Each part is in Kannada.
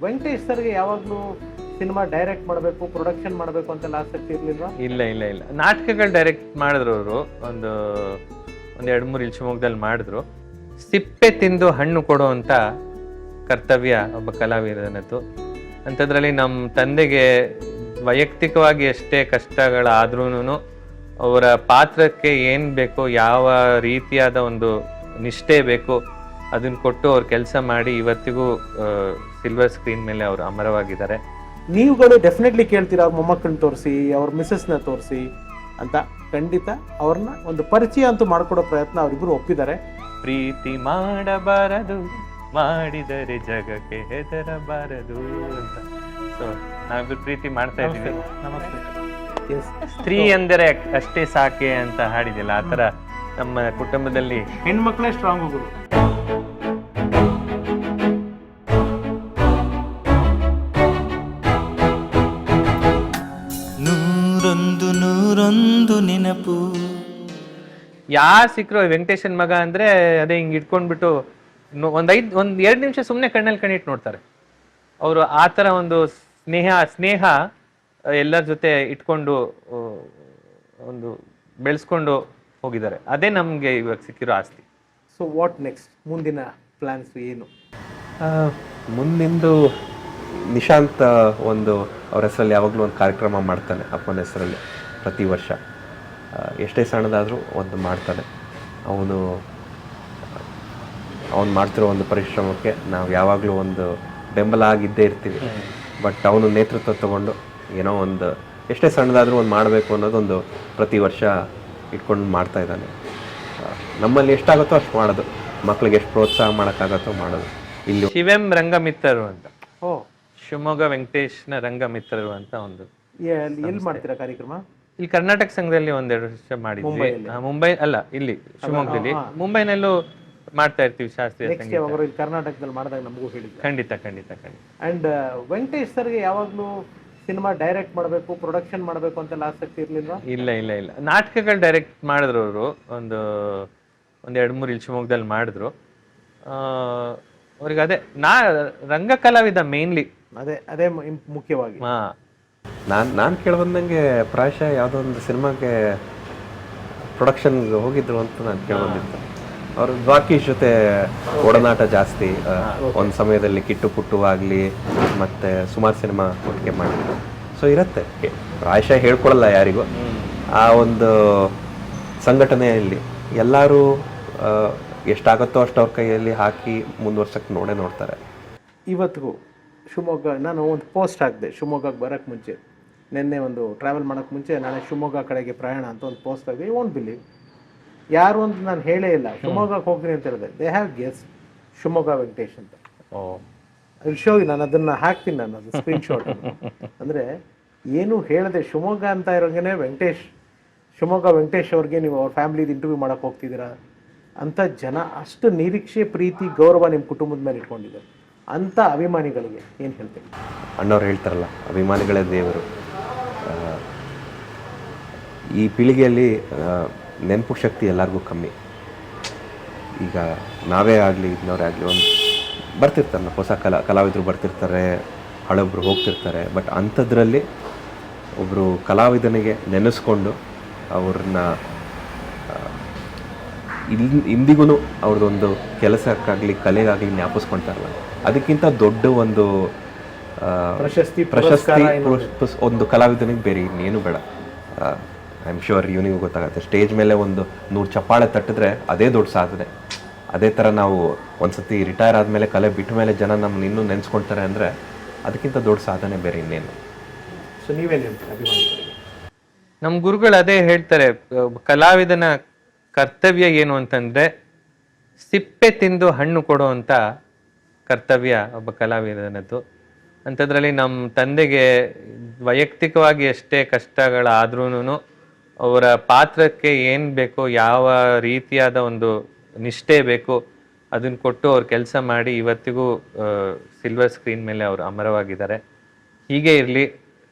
ವೆಂಕಟೇಶ್ ಸರ್ಗೆ ಯಾವಾಗಲೂ ಸಿನಿಮಾ ಡೈರೆಕ್ಟ್ ಮಾಡಬೇಕು, ಪ್ರೊಡಕ್ಷನ್ ಮಾಡಬೇಕು ಅಂತೆಲ್ಲ ಆಸಕ್ತಿ ಇರಲಿಲ್ವಾ? ಇಲ್ಲ ಇಲ್ಲ ಇಲ್ಲ, ನಾಟಕಗಳು ಡೈರೆಕ್ಟ್ ಮಾಡಿದ್ರು ಅವರು. ಒಂದು 2-3 ಇಲ್ಲಿ ಶಿವಮೊಗ್ಗದಲ್ಲಿ ಮಾಡಿದ್ರು. ಸಿಪ್ಪೆ ತಿಂದು ಹಣ್ಣು ಕೊಡುವಂತ ಕರ್ತವ್ಯ ಒಬ್ಬ ಕಲಾವಿದನದ್ದು. ಅಂಥದ್ರಲ್ಲಿ ನಮ್ಮ ತಂದೆಗೆ ವೈಯಕ್ತಿಕವಾಗಿ ಎಷ್ಟೇ ಕಷ್ಟಗಳಾದ್ರೂ ಅವರ ಪಾತ್ರಕ್ಕೆ ಏನು ಬೇಕೋ, ಯಾವ ರೀತಿಯಾದ ಒಂದು ನಿಷ್ಠೆ ಬೇಕು ಅದನ್ನ ಕೊಟ್ಟು ಅವ್ರು ಕೆಲಸ ಮಾಡಿ ಇವತ್ತಿಗೂ ಸಿಲ್ವರ್ ಸ್ಕ್ರೀನ್ ಮೇಲೆ ಅವರು ಅಮರವಾಗಿದ್ದಾರೆ. ನೀವುಗಳು ಡೆಫಿನೆಟ್ಲಿ ಕೇಳ್ತೀರಾ ಅವ್ರ ಮೊಮ್ಮಕ್ಕಳನ್ನ ತೋರಿಸಿ, ಅವ್ರ ಮಿಸ್ಸಸ್ನ ತೋರಿಸಿ ಅಂತ. ಖಂಡಿತ ಅವ್ರನ್ನ ಒಂದು ಪರಿಚಯ ಅಂತೂ ಮಾಡಿಕೊಡೋ ಪ್ರಯತ್ನ ಅವರಿಬ್ಬರು ಒಪ್ಪಿದ್ದಾರೆ. ಪ್ರೀತಿ ಮಾಡಬಾರದು, ಮಾಡಿದರೆ ಜಗಕ್ಕೆ ಹೆದರಬಾರದು ಅಂತ. ಸೊ ನಾವಿಬ್ರು ಪ್ರೀತಿ ಮಾಡ್ತಾ ಇದ್ದೀವಿ. ನಮಸ್ತೆ. ಸ್ತ್ರೀ ಅಂದರೆ ಅಷ್ಟೇ ಸಾಕೆ ಅಂತ ಹಾಡಿದಿಲ್ಲ, ಆ ಥರ ನಮ್ಮ ಕುಟುಂಬದಲ್ಲಿ ಹೆಣ್ಮಕ್ಳೇ ಸ್ಟ್ರಾಂಗ್ ಗುರು. ನೂರೊಂದು ನೆನಪು. ಯಾರು ಸಿಕ್ಕರು ವೆಂಕಟೇಶನ್ ಮಗ ಅಂದ್ರೆ ಅದೇ ಹಿಂಗ್ ಇಟ್ಕೊಂಡ್ಬಿಟ್ಟು ಒಂದ್ 2 ನಿಮಿಷ ಸುಮ್ಮನೆ ಕಣ್ಣಲ್ಲಿ ಕಣ್ಣಿಟ್ಟು ನೋಡ್ತಾರೆ ಅವರು. ಆ ಥರ ಒಂದು ಸ್ನೇಹ ಎಲ್ಲರ ಜೊತೆ ಇಟ್ಕೊಂಡು ಒಂದು ಬೆಳೆಸ್ಕೊಂಡು ಹೋಗಿದ್ದಾರೆ. ಅದೇ ನಮ್ಗೆ ಇವಾಗ ಸಿಕ್ಕಿರೋ ಆಸ್ತಿ. So what next? ಮುಂದಿನ ಪ್ಲಾನ್ಸ್ ಏನು? ಮುಂದಿಂದು ನಿಶಾಂತ್ ಒಂದು ಅವ್ರ ಹೆಸರಲ್ಲಿ ಯಾವಾಗಲೂ ಒಂದು ಕಾರ್ಯಕ್ರಮ ಮಾಡ್ತಾನೆ, ಅಪ್ಪನ ಹೆಸರಲ್ಲಿ ಪ್ರತಿ ವರ್ಷ. ಎಷ್ಟೇ ಸಣ್ಣದಾದರೂ ಒಂದು ಮಾಡ್ತಾನೆ. ಅವನು ಮಾಡ್ತಿರೋ ಒಂದು ಪರಿಶ್ರಮಕ್ಕೆ ನಾವು ಯಾವಾಗಲೂ ಒಂದು ಬೆಂಬಲ ಆಗಿದ್ದೇ ಇರ್ತೀವಿ. ಬಟ್ ಅವನು ನೇತೃತ್ವ ತಗೊಂಡು ಏನೋ ಒಂದು ಎಷ್ಟೇ ಸಣ್ಣದಾದರೂ ಒಂದು ಮಾಡಬೇಕು ಅನ್ನೋದೊಂದು ಪ್ರತಿ ವರ್ಷ ಇಟ್ಕೊಂಡು ಮಾಡ್ತಾ ಇದ್ದಾನೆ. ನಮ್ಮಲ್ಲಿ ಎಷ್ಟಾಗುತ್ತೋ ಅಷ್ಟು ಮಾಡೋದು, ಮಕ್ಳಿಗೆ ಎಷ್ಟು ಪ್ರೋತ್ಸಾಹ ಮಾಡೋಕ್ಕಾಗತ್ತೋ ಮಾಡೋದು. ಇಲ್ಲಿ ಶಿವಂ ರಂಗಮಿತ್ರರು ಅಂತ, ಓ, ಶಿವಮೊಗ್ಗ ವೆಂಕಟೇಶ್ನ ರಂಗಮಿತ್ರರು ಅಂತ ಒಂದು. ಎಲ್ಲಿ ಮಾಡ್ತೀರಾ ಕಾರ್ಯಕ್ರಮ? ಇಲ್ಲಿ ಕರ್ನಾಟಕ ಸಂಘದಲ್ಲಿ 1-2 ವರ್ಷ ಮಾಡಿದ್ವಿ. ಮುಂಬೈ ಅಲ್ಲ, ಇಲ್ಲಿ ಶಿವಮೊಗ್ಗದಲ್ಲಿ. ಮುಂಬೈನಲ್ಲೂ ಮಾಡ್ತಾ ಇರ್ತೀವಿ ಶಾಸ್ತ್ರೀಯ ಸಂಗೀತ. ಅವರು ಇಲ್ಲಿ ಕರ್ನಾಟಕದಲ್ಲಿ ಮಾಡಿದಾಗ ನಮಗೂ ಹೇಳಿದ್ರು. ಖಂಡಿತ ಖಂಡಿತ ಖಂಡಿತ. ಅಂಡ್ ವೆಂಕಟೇಶ್ ಸರ್ಗೆ ಯಾವಾಗಲೂ ಸಿನಿಮಾ ಡೈರೆಕ್ಟ್ ಮಾಡಬೇಕು, ಪ್ರೊಡಕ್ಷನ್ ಮಾಡಬೇಕು ಅಂತೆಲ್ಲ ಆಸಕ್ತಿ ಇರಲಿಲ್ವಾ? ಇಲ್ಲ ಇಲ್ಲ ಇಲ್ಲ, ನಾಟಕಗಳು ಡೈರೆಕ್ಟ್ ಮಾಡಿದ್ರು ಅವರು. ಒಂದು 2-3 ಇಲ್ಲಿ ಶಿವಮೊಗ್ಗದಲ್ಲಿ ಮಾಡಿದ್ರು. ಅವ್ರಿಗೆ ಅದೇ ರಂಗ ಕಲಾವಿದ ಮೇನ್ಲಿ. ಅದೇ ಮುಖ್ಯವಾಗಿ. ನಾನು ಕೇಳ್ಬಂದಂಗೆ ಪ್ರಾಯಶಃ ಯಾವುದೋ ಒಂದು ಸಿನಿಮಾಗೆ ಪ್ರೊಡಕ್ಷನ್ಗೆ ಹೋಗಿದ್ರು ಅಂತ ನಾನು ಕೇಳ್ಬಂದಿತ್ತು. ಅವರು ದ್ವಾಕೀಶ್ ಜೊತೆ ಒಡನಾಟ ಜಾಸ್ತಿ. ಒಂದು ಸಮಯದಲ್ಲಿ ಕಿಟ್ಟು ಪುಟ್ಟು ಆಗಲಿ ಮತ್ತು ಸುಮಾರು ಸಿನಿಮಾ ಒಟ್ಟಿಗೆ ಮಾಡಿದ್ರು. ಸೊ ಇರುತ್ತೆ, ಪ್ರಾಯಶಃ ಹೇಳ್ಕೊಡಲ್ಲ ಯಾರಿಗೂ. ಆ ಒಂದು ಸಂಘಟನೆಯಲ್ಲಿ ಎಲ್ಲರೂ ಎಷ್ಟಾಗುತ್ತೋ ಅಷ್ಟು ಅವ್ರ ಕೈಯಲ್ಲಿ ಹಾಕಿ ಮುಂದುವರ್ಸಕ್ಕೆ ನೋಡ್ತಾರೆ. ಇವತ್ತಿಗೂ ಶಿವಮೊಗ್ಗ, ನಾನು ಒಂದು ಪೋಸ್ಟ್ ಹಾಕಿದೆ ಶಿವಮೊಗ್ಗಕ್ಕೆ ಬರೋಕ್ಕೆ ಮುಂಚೆ. ನಿನ್ನೆ ಒಂದು ಟ್ರಾವೆಲ್ ಮಾಡೋಕ್ಕೆ ಮುಂಚೆ ನಾನು ಶಿವಮೊಗ್ಗ ಕಡೆಗೆ ಪ್ರಯಾಣ ಅಂತ ಒಂದು ಪೋಸ್ಟ್ ಹಾಕಿದೆ. ಯು ವೋಂಟ್ ಬಿಲೀವ್, ಯಾರು ಅಂತ ನಾನು ಹೇಳೇ ಇಲ್ಲ. ಶಿವಮೊಗ್ಗಕ್ಕೆ ಹೋಗ್ತೀನಿ ಅಂತ ಹೇಳಿದೆ. They have guess Shivamogga Venkatesh ಅಂತ. ಅಲ್ಲಿ ಶೋ ನಾನು ಅದನ್ನು ಹಾಕ್ತೀನಿ, ನಾನು ಅದು ಸ್ಕ್ರೀನ್ಶಾಟ್. ಅಂದರೆ ಏನು ಹೇಳಿದೆ, ಶಿವಮೊಗ್ಗ ಅಂತ ಇರೋಂಗೆ ವೆಂಕಟೇಶ್, ಶಿವಮೊಗ್ಗ ವೆಂಕಟೇಶ್ ಅವ್ರಿಗೆ ನೀವು ಅವ್ರ ಫ್ಯಾಮಿಲಿದು ಇಂಟರ್ವ್ಯೂ ಮಾಡೋಕ್ಕೆ ಹೋಗ್ತಿದ್ದೀರಾ ಅಂತ ಜನ ಅಷ್ಟು ನಿರೀಕ್ಷೆ, ಪ್ರೀತಿ, ಗೌರವ ನಿಮ್ಮ ಕುಟುಂಬದ ಮೇಲೆ ಇಟ್ಕೊಂಡಿದ್ದಾರೆ. ಅಂಥ ಅಭಿಮಾನಿಗಳಿಗೆ ಏನು ಹೇಳ್ತೀನಿ? ಅಣ್ಣವ್ರು ಹೇಳ್ತಾರಲ್ಲ, ಅಭಿಮಾನಿಗಳೇ ದೇವರು. ಈ ಪೀಳಿಗೆಯಲ್ಲಿ ನೆನಪು ಶಕ್ತಿ ಎಲ್ಲರಿಗೂ ಕಮ್ಮಿ. ಈಗ ನಾವೇ ಆಗಲಿ ಇನ್ನವರೇ ಆಗಲಿ ಒಂದು ಬರ್ತಿರ್ತಾರೆ, ಹೊಸ ಕಲಾವಿದರು ಬರ್ತಿರ್ತಾರೆ, ಹಳೊಬ್ರು ಹೋಗ್ತಿರ್ತಾರೆ. ಬಟ್ ಅಂಥದ್ರಲ್ಲಿ ಒಬ್ಬರು ಕಲಾವಿದನಿಗೆ ನೆನೆಸ್ಕೊಂಡು ಅವ್ರನ್ನ ಇಂದಿಗೂ ಅವ್ರದ್ದೊಂದು ಕೆಲಸಕ್ಕಾಗಲಿ ಕಲೆಗಾಗಲಿ ಜ್ಞಾಪಿಸ್ಕೊಳ್ತಾರಲ್ಲ, ಅದಕ್ಕಿಂತ ದೊಡ್ಡ ಒಂದು ಪ್ರಶಸ್ತಿ ಒಂದು ಕಲಾವಿದನಿಗೆ ಬೇರೆ ಇನ್ನೇನು ಬೇಡ. ಐ ಆಮ್ ಶ್ಯೂರ್ ಇವನಿಗೂ ಗೊತ್ತಾಗುತ್ತೆ. ಸ್ಟೇಜ್ ಮೇಲೆ ಒಂದು 100 ಚಪ್ಪಾಳೆ ತಟ್ಟಿದ್ರೆ ಅದೇ ದೊಡ್ಡ ಸಾಧನೆ. ಅದೇ ಥರ ನಾವು ಒಂದ್ಸತಿ ರಿಟೈರ್ ಆದಮೇಲೆ, ಕಲೆ ಬಿಟ್ಟ ಮೇಲೆ ಜನ ನಮ್ಮನ್ನ ಇನ್ನೂ ನೆನೆಸ್ಕೊಳ್ತಾರೆ ಅಂದರೆ ಅದಕ್ಕಿಂತ ದೊಡ್ಡ ಸಾಧನೆ ಬೇರೆ ಇನ್ನೇನು. ಸೊ ನೀವೇನು ಹೇಳ್ತೀರಿ ಅಭಿಮಾನಿಗಳಿಗೆ? ನಮ್ಮ ಗುರುಗಳು ಅದೇ ಹೇಳ್ತಾರೆ, ಕಲಾವಿದನ ಕರ್ತವ್ಯ ಏನು ಅಂತಂದ್ರೆ ಸಿಪ್ಪೆ ತಿಂದು ಹಣ್ಣು ಕೊಡುವಂತ ಕರ್ತವ್ಯ ಒಬ್ಬ ಕಲಾವಿದನದ್ದು. ಅಂಥದ್ರಲ್ಲಿ ನಮ್ಮ ತಂದೆಗೆ ವೈಯಕ್ತಿಕವಾಗಿ ಎಷ್ಟೇ ಕಷ್ಟಗಳಾದ್ರೂ ಅವರ ಪಾತ್ರಕ್ಕೆ ಏನು ಬೇಕೋ, ಯಾವ ರೀತಿಯಾದ ಒಂದು ನಿಷ್ಠೆ ಬೇಕು ಅದನ್ನ ಕೊಟ್ಟು ಅವ್ರು ಕೆಲಸ ಮಾಡಿ ಇವತ್ತಿಗೂ ಸಿಲ್ವರ್ ಸ್ಕ್ರೀನ್ ಮೇಲೆ ಅವರು ಅಮರವಾಗಿದ್ದಾರೆ. ಹೀಗೆ ಇರಲಿ,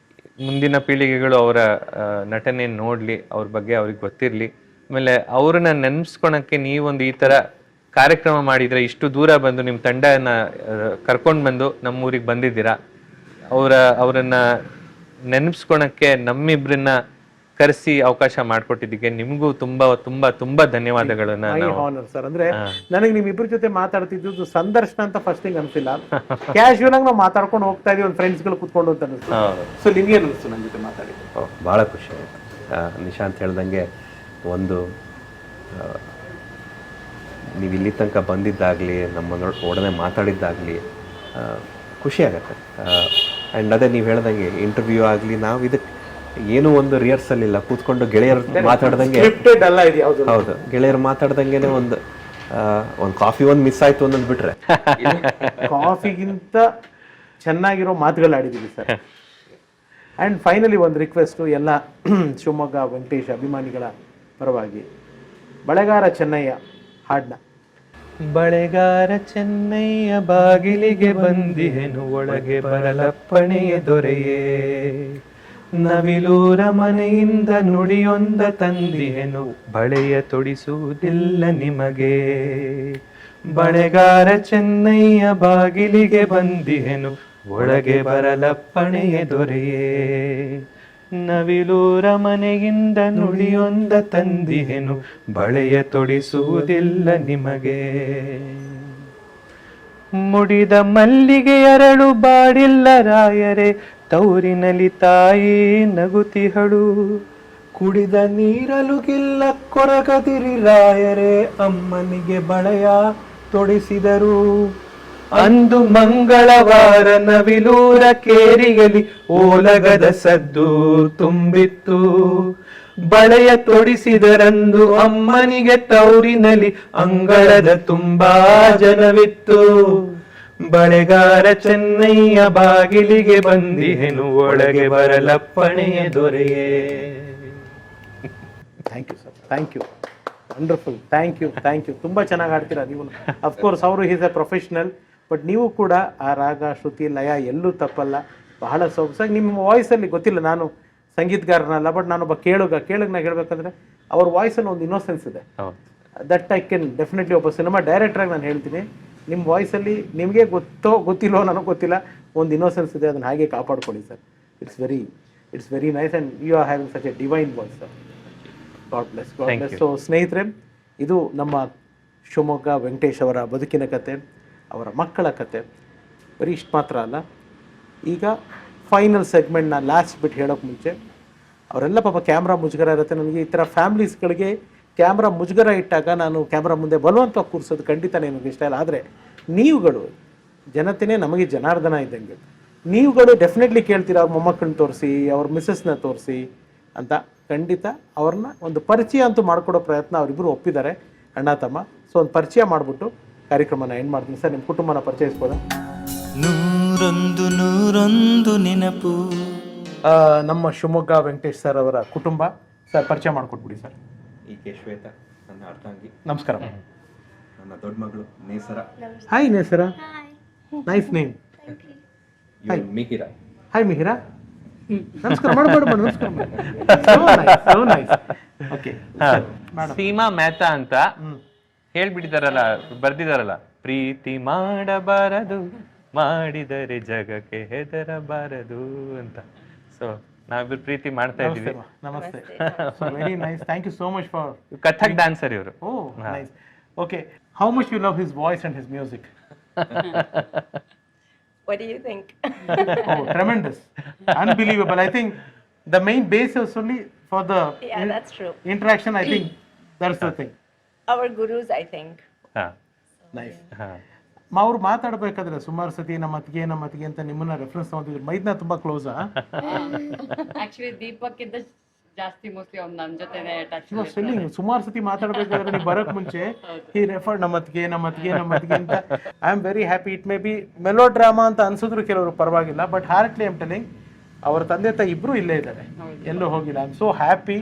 ಮುಂದಿನ ಪೀಳಿಗೆಗಳು ಅವರ ನಟನೆ ನೋಡಲಿ, ಅವ್ರ ಬಗ್ಗೆ ಅವ್ರಿಗೆ ಗೊತ್ತಿರಲಿ. ಆಮೇಲೆ ಅವ್ರನ್ನ ನೆನೆಸ್ಕೊಳಕ್ಕೆ ನೀವೊಂದು ಈ ಥರ ಕಾರ್ಯಕ್ರಮ ಮಾಡಿದ್ರೆ, ಇಷ್ಟು ದೂರ ಬಂದು ನಿಮ್ಮ ತಂಡನ ಕರ್ಕೊಂಡು ಬಂದು ನಮ್ಮೂರಿಗೆ ಬಂದಿದ್ದೀರಾ. ಅವರನ್ನ ನೆನಪಿಸ್ಕೊಳಕ್ಕೆ ನಮ್ಮಿಬ್ರನ್ನ ಕರೆಸಿ ಅವಕಾಶ ಮಾಡಿಕೊಟ್ಟಿದ್ದಕ್ಕೆ ನಿಮಗೂ ತುಂಬಾ ತುಂಬಾ ತುಂಬಾ ಧನ್ಯವಾದಗಳನ್ನ ಆನರ್ ಸರ್. ಅಂದ್ರೆ ನನಗೆ ನಿಮ್ಮಿಬ್ಬರ ಜೊತೆ ಮಾತಾಡ್ತಿದ್ದು ಸಂದರ್ಶನ ಅಂತ ಫಸ್ಟ್ ಥಿಂಗ್ ಅನ್ಸಿಲ್ಲ, ಕ್ಯಾಶುವಲ್ ಆಗಿ ನಾವು ಮಾತಾಡ್ಕೊಂಡು ಹೋಗ್ತಾ ಇದೀವಿ ಒಂದು ಫ್ರೆಂಡ್ಸ್ ಗಳು ಕುತ್ಕೊಂಡು ಅಂತ ಅನಿಸ್ತು. ಸೊ ನಿಮ್ಗೆ ಅನಿಸ್ತು ನನ್ನ ಜೊತೆ ಮಾತಾಡಿದ್ದು? ಭಾಳ ಖುಷಿ ಆಯಿತು. ನಿಶಾಂತ್ ಹೇಳ್ದಂಗೆ ಒಂದು ನೀವು ಇಲ್ಲಿ ತನಕ ಬಂದಿದ್ದಾಗಲಿ, ನಮ್ಮ ಒಡನೆ ಮಾತಾಡಿದ್ದಾಗಲಿ ಖುಷಿ ಆಗತ್ತೆ. ಆ್ಯಂಡ್ ಅದೇ ನೀವು ಹೇಳ್ದಂಗೆ ಇಂಟರ್ವ್ಯೂ ಆಗಲಿ, ನಾವು ಇದಕ್ಕೆ ಏನೂ ಒಂದು ರಿಹರ್ಸಲ್ ಇಲ್ಲ, ಕೂತ್ಕೊಂಡು ಗೆಳೆಯರು ಮಾತಾಡ್ದಂಗೆ. ಹೌದು, ಗೆಳೆಯರು ಮಾತಾಡ್ದಂಗೆನೆ ಒಂದು ಕಾಫಿ ಒಂದು ಮಿಸ್ ಆಯ್ತು ಅನ್ನೋದು ಬಿಟ್ರೆ ಕಾಫಿಗಿಂತ ಚೆನ್ನಾಗಿರೋ ಮಾತುಗಳು ಆಡಿದ್ದೀವಿ ಸರ್. ಆ್ಯಂಡ್ ಫೈನಲಿ ಒಂದು ರಿಕ್ವೆಸ್ಟು ಎಲ್ಲ ಶಿವಮೊಗ್ಗ ವೆಂಕಟೇಶ್ ಅಭಿಮಾನಿಗಳ ಪರವಾಗಿ, ಬಳೆಗಾರ ಚೆನ್ನಯ್ಯ ಹಾಡನ್ನ. ಬಳೆಗಾರ ಚೆನ್ನಯ್ಯ ಬಾಗಿಲಿಗೆ ಬಂದಿಹೆನು, ಒಳಗೆ ಬರಲಪ್ಪಣೆಯ ದೊರೆಯೇ, ನವಿಲೂರ ಮನೆಯಿಂದ ನುಡಿಯೊಂದ ತಂದಿಹೆನು, ಬಳೆಯ ತೊಡಿಸುವುದಿಲ್ಲ ನಿಮಗೆ. ಬಳೆಗಾರ ಚೆನ್ನಯ್ಯ ಬಾಗಿಲಿಗೆ ಬಂದಿಹೆನು, ಒಳಗೆ ಬರಲಪ್ಪಣೆಯ ದೊರೆಯೇ, ನವಿಲೂರ ಮನೆಯಿಂದ ನುಡಿಯೊಂದ ತಂದಿಹೆನು, ಬಳೆಯ ತೊಡಿಸುವುದಿಲ್ಲ ನಿಮಗೆ. ಮುಡಿದ ಮಲ್ಲಿಗೆ ಅರಳು ಬಾಡಿಲ್ಲ ರಾಯರೇ, ತೌರಿನಲ್ಲಿ ತಾಯಿ ನಗುತಿಹಳು, ಕುಡಿದ ನೀರಲುಗಿಲ್ಲ ಕೊರಗದಿರಿ ರಾಯರೇ, ಅಮ್ಮನಿಗೆ ಬಳೆಯ ತೊಡಿಸಿದರು. ಅಂದು ಮಂಗಳವಾರ ನವಿಲೂರ ಕೇರಿಯಲ್ಲಿ ಓಲಗದ ಸದ್ದು ತುಂಬಿತ್ತು, ಬಳೆಯ ತೊಡಿಸಿದರಂದು ಅಮ್ಮನಿಗೆ ತೌರಿನಲ್ಲಿ ಅಂಗಳದ ತುಂಬಾ ಜನವಿತ್ತು. ಬಳೆಗಾರ ಚೆನ್ನಯ್ಯ ಬಾಗಿಲಿಗೆ ಬಂದಿಹೆನು, ಒಳಗೆ ಬರಲಪ್ಪಣೆಯ ದೊರೆಯೇ. Thank you sir, thank you, wonderful, thank you. ತುಂಬ ಚೆನ್ನಾಗಿ ಆಡ್ತೀರಾ ನೀವು. ಅಫ್ಕೋರ್ಸ್ ಅವರು ಈಸ್ ಎ ಪ್ರೊಫೆಷ್ನಲ್, ಬಟ್ ನೀವು ಕೂಡ ಆ ರಾಗ ಶ್ರುತಿ ಲಯ ಎಲ್ಲೂ ತಪ್ಪಲ್ಲ, ಬಹಳ ಸೊಗಸಾಗಿ ನಿಮ್ಮ ವಾಯ್ಸಲ್ಲಿ. ಗೊತ್ತಿಲ್ಲ, ನಾನು ಸಂಗೀತಗಾರನಲ್ಲ, ಬಟ್ ನಾನೊಬ್ಬ ಕೇಳುಗನಾಗ ಹೇಳ್ಬೇಕಂದ್ರೆ ಅವ್ರ ವಾಯ್ಸಲ್ಲಿ ಒಂದು ಇನ್ನೋಸೆನ್ಸ್ ಇದೆ. ದಟ್ ಐ ಕೆನ್ ಡೆಫಿನೆಟ್ಲಿ, ಒಬ್ಬ ಸಿನಿಮಾ ಡೈರೆಕ್ಟ್ರಾಗಿ ನಾನು ಹೇಳ್ತೀನಿ, ನಿಮ್ಮ ವಾಯ್ಸಲ್ಲಿ ನಿಮಗೆ ಗೊತ್ತಿಲ್ಲೋ ನನಗೆ ಗೊತ್ತಿಲ್ಲ, ಒಂದು ಇನ್ನೋಸೆನ್ಸ್ ಇದೆ, ಅದನ್ನು ಹಾಗೆ ಕಾಪಾಡ್ಕೊಳ್ಳಿ sir. It's very nice and you are having such a divine voice sir. God bless. So ಸ್ನೇಹಿತರೆ, ಇದು ನಮ್ಮ ಶಿವಮೊಗ್ಗ ವೆಂಕಟೇಶ್ ಅವರ ಬದುಕಿನ ಕತೆ, ಅವರ ಮಕ್ಕಳ ಕತೆ. ಬರೀ ಇಷ್ಟು ಮಾತ್ರ ಅಲ್ಲ, ಈಗ ಫೈನಲ್ ಸೆಗ್ಮೆಂಟ್ನ ಲಾಸ್ಟ್ ಬಿಟ್ಟು ಹೇಳೋಕ್ಕೆ ಮುಂಚೆ, ಅವರೆಲ್ಲ ಪಾಪ ಕ್ಯಾಮ್ರಾ ಮುಜುಗರ ಇರುತ್ತೆ. ನನಗೆ ಈ ಥರ ಫ್ಯಾಮ್ಲೀಸ್ಗಳಿಗೆ ಕ್ಯಾಮ್ರಾ ಮುಜುಗರ ಇಟ್ಟಾಗ ನಾನು ಕ್ಯಾಮ್ರಾ ಮುಂದೆ ಬಲವಂತವಾಗಿ ಕೂರಿಸೋದು ಖಂಡಿತ ನನಗೆ ಇಷ್ಟ ಇಲ್ಲ. ಆದರೆ ನೀವುಗಳು ಜನತೆನೇ ನಮಗೆ ಜನಾರ್ದನ ಇದ್ದಂಗೆ, ನೀವುಗಳು ಡೆಫಿನೆಟ್ಲಿ ಕೇಳ್ತೀರ ಅವ್ರ ಮೊಮ್ಮಕ್ಕಳನ್ನ ತೋರಿಸಿ, ಅವ್ರ ಮಿಸ್ಸಸ್ನ ತೋರಿಸಿ ಅಂತ. ಖಂಡಿತ ಅವ್ರನ್ನ ಒಂದು ಪರಿಚಯ ಅಂತೂ ಮಾಡಿಕೊಡೋ ಪ್ರಯತ್ನ ಅವರಿಬ್ಬರು ಒಪ್ಪಿದ್ದಾರೆ, ಅಣ್ಣ ತಮ್ಮ. ಸೊ ಒಂದು ಪರಿಚಯ ಮಾಡಿಬಿಟ್ಟು ಕಾರ್ಯಕ್ರಮನ ಎಂಡ್ ಮಾಡ್ತೀನಿ ಸರ್. ನಿಮ್ಮ ಕುಟುಂಬನ ಪರಿಚಯಿಸ್ಬೋದಾ? ನೂರೊಂದು ನೆನಪು. ನಮ್ಮ ಶಿವಮೊಗ್ಗ ವೆಂಕಟೇಶ್ ಸರ್ ಅವರ ಕುಟುಂಬ ಸರ್, ಪರಿಚಯ ಮಾಡಿಕೊಟ್ಬಿಡಿ ಸರ್. ಈ ಶ್ವೇತಾ ನನ್ನ ಅರ್ಥಾಂಗಿ. ನಮಸ್ಕಾರ. ನನ್ನ ದೊಡ್ಡ ಮಗಳು Nesara. Hi Nesara, nice name. Mihira. Hi Mihira, ನಮಸ್ಕಾರ. ಓಕೆ, ಸೀಮಾ ಮೆಹ್ತಾ ಅಂತ ಹೇಳ್ಬಿಟ್ಟಿದಾರಲ್ಲ, ಬರ್ದಿದಾರಲ್ಲ, ಪ್ರೀತಿ ಮಾಡಬಾರದು, ಮಾಡಿದರೆ ಜಗಕ್ಕೆ ಹೆದರಬಾರದು ಅಂತ. ಸೊ ನಾವಿಬ್ರು ಪ್ರೀತಿ ಮಾಡ್ತಾ ಇದೀವಿ. ನಮಸ್ತೆ. Very nice, thank you so much for. Kathak dancer ಇವರು. Oh nice. Okay, how much you love his voice and his music? What do you think? Oh, tremendous. Unbelievable. I think the main base is only for the that's true. interaction. I think that's the thing. Our gurus, I think. Nice. ಅವ್ರು ಮಾತಾಡ್ಬೇಕಾದ್ರೆ ಸುಮಾರು ಸತಿ ನಮ್ಮ ಅತ್ತಿಗೆ ಅಂತ ನಿಮ್ಮನ್ನ ರೆಫರೆನ್ಸ್ ತಗೊಂಡಿದ್ರು. ಮೈದ್ನ ತುಂಬಾ ಕ್ಲೋಸ್. ಆಕ್ಚುಲಿ ದೀಪಕ್ ಇದ್ದ ಜಾಸ್ತಿ ಮೋಸ್ಟ್ಲಿ ಅವ್ನು ನನ್ನ ಜೊತೆನೇ ಟಚ್. ಸುಮಾರು ಸತಿ ಮಾತಾಡ್ಬೇಕಾದ್ರೆ ನೀವು ಬರೋಕ್ ಮುಂಚೆ ಈ ರೆಫರ್ ನಮ್ಮ ಅತ್ತಿಗೆ ಅಂತ. I am very happy. It may be mellow drama ಅಂತ ಅನ್ಸಿದ್ರು ಕೆಲವರು, ಪರವಾಗಿಲ್ಲ. ಬಟ್ ಹಾರ್ಟ್ಲಿ ಐಮ್ ಟೆಲಿಂಗ್, ಅವ್ರ ತಂದೆ ತಾಯಿ ಇಬ್ರು ಇಲ್ಲೇ ಇದ್ದಾರೆ, ಎಲ್ಲೂ ಹೋಗಿಲ್ಲ. I am so happy.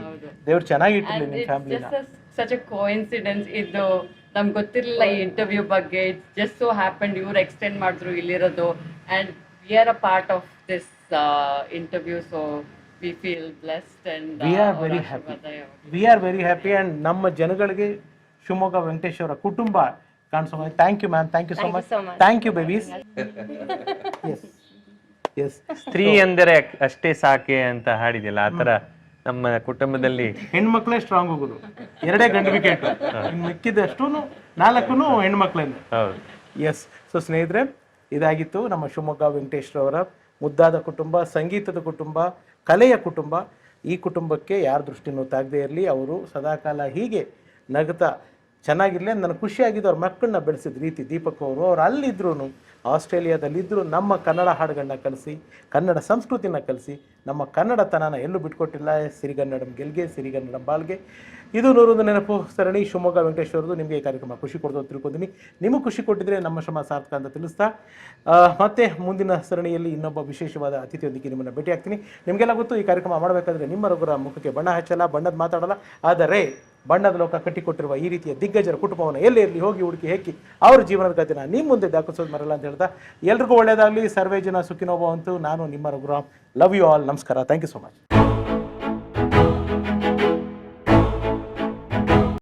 ದೇವ್ರು ಚೆನ್ನಾಗಿಟ್ಟಿರ್ಲಿ ನಿಮ್ಮ ಫ್ಯಾಮಿಲಿನ. ಸಚ್ ಅ ಕೋಇನ್ಸಿಡೆನ್ಸ್ ಇದು, ನಮ್ಗೆ ಗೊತ್ತಿರಲಿಲ್ಲ ಈ ಇಂಟರ್ವ್ಯೂ ಬಗ್ಗೆ. ಇಟ್ ಜಸ್ಟ್ ಸೋ ಹ್ಯಾಪನ್, ಇವ್ರು ಎಕ್ಸ್ಟೆಂಡ್ ಮಾಡಿದ್ರು ಇಲ್ಲಿರೋದು, and we are a part of this interview. So we feel blessed and we are very happy. We are very happy. And ನಮ್ಮ ಜನಗಳಿಗೆ ಶಿವಮೊಗ್ಗ ವೆಂಕಟೇಶ್ ಅವರ ಕುಟುಂಬ ಕಾಣಿಸೋ. Thank you ma'am, thank you so Thank you much, so much. Thank you babies. Yes yes. ಸ್ತ್ರೀ ಅಂದರೆ ಅಷ್ಟೇ ಸಾಕೆ ಅಂತ ಹಾಡಿದಿಲ್ಲ, ಆ ಥರ ನಮ್ಮ ಕುಟುಂಬದಲ್ಲಿ ಹೆಣ್ಮಕ್ಳೇ ಸ್ಟ್ರಾಂಗ್ ಹೋಗೋದು, 2 ಗಂಡು ವಿಕೆಟ್, ಮಿಕ್ಕಿದಷ್ಟು 4 ಹೆಣ್ಮಕ್ಳೇನೆ. ಹೌದು. ಎಸ್. ಸೊ ಸ್ನೇಹಿತರೆ, ಇದಾಗಿತ್ತು ನಮ್ಮ ಶಿವಮೊಗ್ಗ ವೆಂಕಟೇಶ್ರವರ ಮುದ್ದಾದ ಕುಟುಂಬ, ಸಂಗೀತದ ಕುಟುಂಬ, ಕಲೆಯ ಕುಟುಂಬ. ಈ ಕುಟುಂಬಕ್ಕೆ ಯಾರ ದೃಷ್ಟಿನೂ ತಾಗದೇ ಇರಲಿ, ಅವರು ಸದಾಕಾಲ ಹೀಗೆ ನಗ್ತಾ ಚೆನ್ನಾಗಿರಲಿ. ನನಗೆ ಖುಷಿಯಾಗಿದ್ದು ಅವ್ರ ಮಕ್ಕಳನ್ನ ಬೆಳೆಸಿದ ರೀತಿ. ದೀಪಕ್ ಅವರು ಅಲ್ಲಿದ್ರೂ, ಆಸ್ಟ್ರೇಲಿಯಾದಲ್ಲಿದ್ದರೂ ನಮ್ಮ ಕನ್ನಡ ಹಾಡುಗಳನ್ನ ಕಲಿಸಿ, ಕನ್ನಡ ಸಂಸ್ಕೃತಿನ ಕಲಿಸಿ, ನಮ್ಮ ಕನ್ನಡತನನ ಎಲ್ಲೂ ಬಿಟ್ಕೊಟ್ಟಿಲ್ಲ. ಸಿರಿಗನ್ನಡಂ ಗೆಲ್ಗೆ, ಸಿರಿಗನ್ನಡಂ ಬಾಳ್ಗೆ. ಇದು 101 ನೆನಪು ಸರಣಿ ಶಿವಮೊಗ್ಗ ವೆಂಕಟೇಶ್ವರದು. ನಿಮಗೆ ಈ ಕಾರ್ಯಕ್ರಮ ಖುಷಿ ಕೊಡ್ತು ಅಂತ ತಿಳ್ಕೊತೀನಿ. ನಿಮಗೆ ಖುಷಿ ಕೊಟ್ಟಿದ್ರೆ ನಮ್ಮ ಶ್ರಮ ಸಾರ್ಥಕ ಅಂತ ತಿಳಿಸ್ತಾ, ಮತ್ತೆ ಮುಂದಿನ ಸರಣಿಯಲ್ಲಿ ಇನ್ನೊಬ್ಬ ವಿಶೇಷವಾದ ಅತಿಥಿಯೊಂದಿಗೆ ನಿಮ್ಮನ್ನು ಭೇಟಿ ಆಗ್ತೀನಿ. ನಿಮಗೆಲ್ಲ ಗೊತ್ತು, ಈ ಕಾರ್ಯಕ್ರಮ ಮಾಡಬೇಕಾದ್ರೆ ನಿಮ್ಮ ರಘುರ ಮುಖಕ್ಕೆ ಬಣ್ಣ ಹಚ್ಚಲ್ಲ, ಬಣ್ಣದ ಮಾತಾಡಲ್ಲ. ಆದರೆ ಬಣ್ಣದ ಲೋಕ ಕಟ್ಟಿಕೊಟ್ಟಿರುವ ಈ ರೀತಿಯ ದಿಗ್ಗಜರ ಕುಟುಂಬವನ್ನು ಎಲ್ಲೇ ಇರಲಿ ಹೋಗಿ ಹುಡುಕಿ ಹೇಕಿ ಅವ್ರ ಜೀವನದ ಕಥೆನ ನಿಮ್ಮ ಮುಂದೆ ದಾಖಲಿಸೋದು ಮರಲ್ಲ ಅಂತ ಹೇಳ್ತಾ, ಎಲ್ರಿಗೂ ಒಳ್ಳೆಯದಾಗಲಿ. ಸರ್ವೇ ಜನ ಸುಖಿನೋ ಭವಂತು. ನಾನು ನಿಮ್ಮ ರಘುರಾಮ್. Love you all. ನಮಸ್ಕಾರ. Thank you so much.